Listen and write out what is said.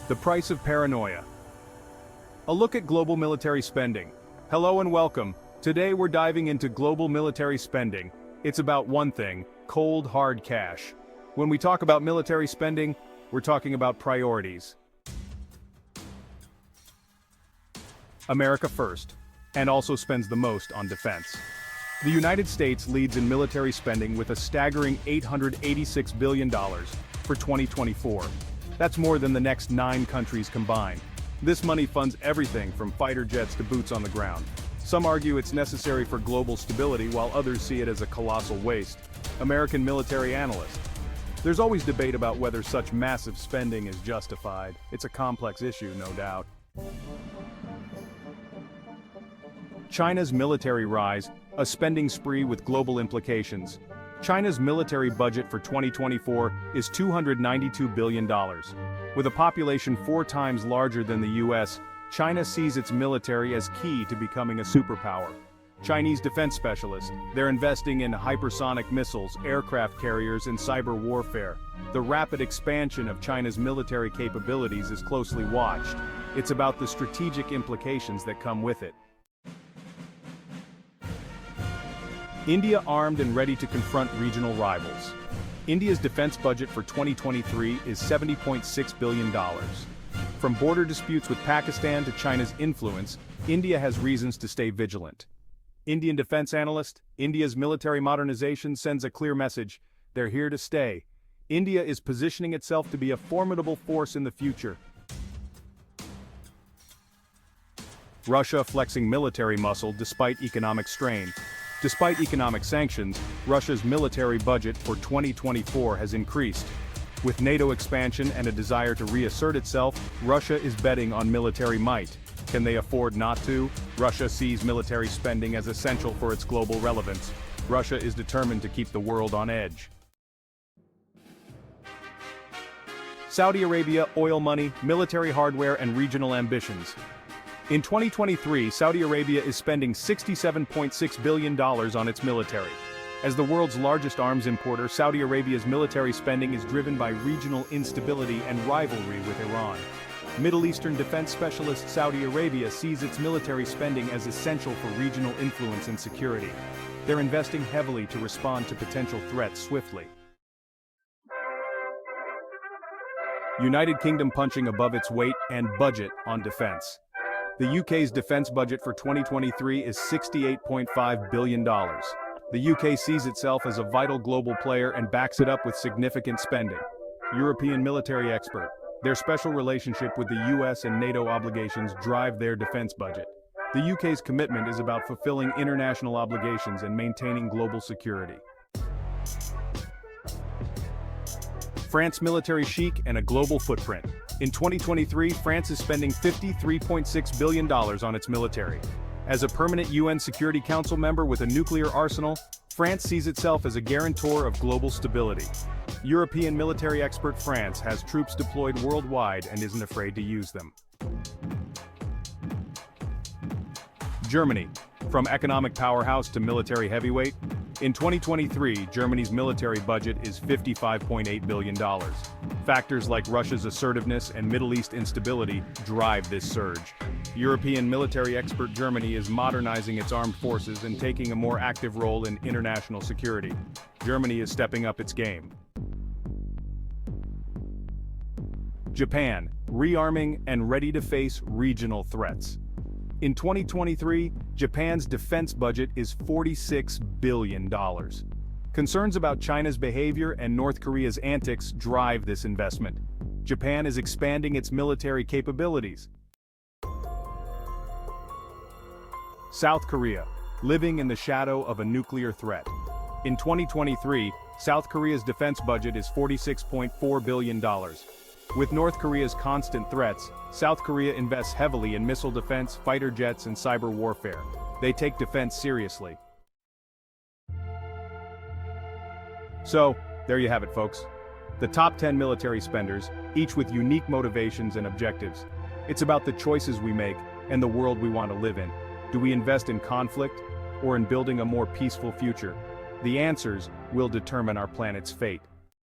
The price of paranoia. A look at global military spending. Hello and welcome. Today we're diving into global military spending. It's about one thing: cold, hard cash. When we talk about military spending, we're talking about priorities. America first, and also spends the most on defense. The United States leads in military spending with a staggering $886 billion for 2024. That's more than the next 9 countries combined. This money funds everything from fighter jets to boots on the ground. Some argue it's necessary for global stability, while others see it as a colossal waste. American military analyst. There's always debate about whether such massive spending is justified. It's a complex issue, no doubt. China's military rise, a spending spree with global implications. China's military budget for 2024 is $292 billion. With a population 4 times larger than the US, China sees its military as key to becoming a superpower. Chinese defense specialists, they're investing in hypersonic missiles, aircraft carriers, and cyber warfare. The rapid expansion of China's military capabilities is closely watched. It's about the strategic implications that come with it. India armed and ready to confront regional rivals. India's defense budget for 2023 is $70.6 billion. From border disputes with Pakistan to China's influence, India has reasons to stay vigilant. Indian defense analyst, India's military modernization sends a clear message: they're here to stay. India is positioning itself to be a formidable force in the future. Russia flexing military muscle despite economic strain. Despite economic sanctions, Russia's military budget for 2024 has increased. With NATO expansion and a desire to reassert itself, Russia is betting on military might. Can they afford not to? Russia sees military spending as essential for its global relevance. Russia is determined to keep the world on edge. Saudi Arabia, oil money, military hardware, and regional ambitions. In 2023, Saudi Arabia is spending $67.6 billion on its military. As the world's largest arms importer, Saudi Arabia's military spending is driven by regional instability and rivalry with Iran. Middle Eastern defense specialist Saudi Arabia sees its military spending as essential for regional influence and security. They're investing heavily to respond to potential threats swiftly. United Kingdom punching above its weight and budget on defense. The UK's defense budget for 2023 is $68.5 billion. The UK sees itself as a vital global player and backs it up with significant spending. European military expert. Their special relationship with the US and NATO obligations drive their defense budget. The UK's commitment is about fulfilling international obligations and maintaining global security. France military chic and a global footprint. In 2023, France is spending $53.6 billion on its military. As a permanent UN Security Council member with a nuclear arsenal, France sees itself as a guarantor of global stability. European military expert France has troops deployed worldwide and isn't afraid to use them. Germany, from economic powerhouse to military heavyweight. In 2023, Germany's military budget is $55.8 billion. Factors like Russia's assertiveness and Middle East instability drive this surge. European military expert Germany is modernizing its armed forces and taking a more active role in international security. Germany is stepping up its game. Japan, rearming and ready to face regional threats. In 2023, Japan's defense budget is $46 billion. Concerns about China's behavior and North Korea's antics drive this investment. Japan is expanding its military capabilities. South Korea, living in the shadow of a nuclear threat. In 2023, South Korea's defense budget is $46.4 billion. With North Korea's constant threats, South Korea invests heavily in missile defense, fighter jets, and cyber warfare. They take defense seriously. So, there you have it, folks. The top 10 military spenders, each with unique motivations and objectives. It's about the choices we make and the world we want to live in. Do we invest in conflict or in building a more peaceful future? The answers will determine our planet's fate.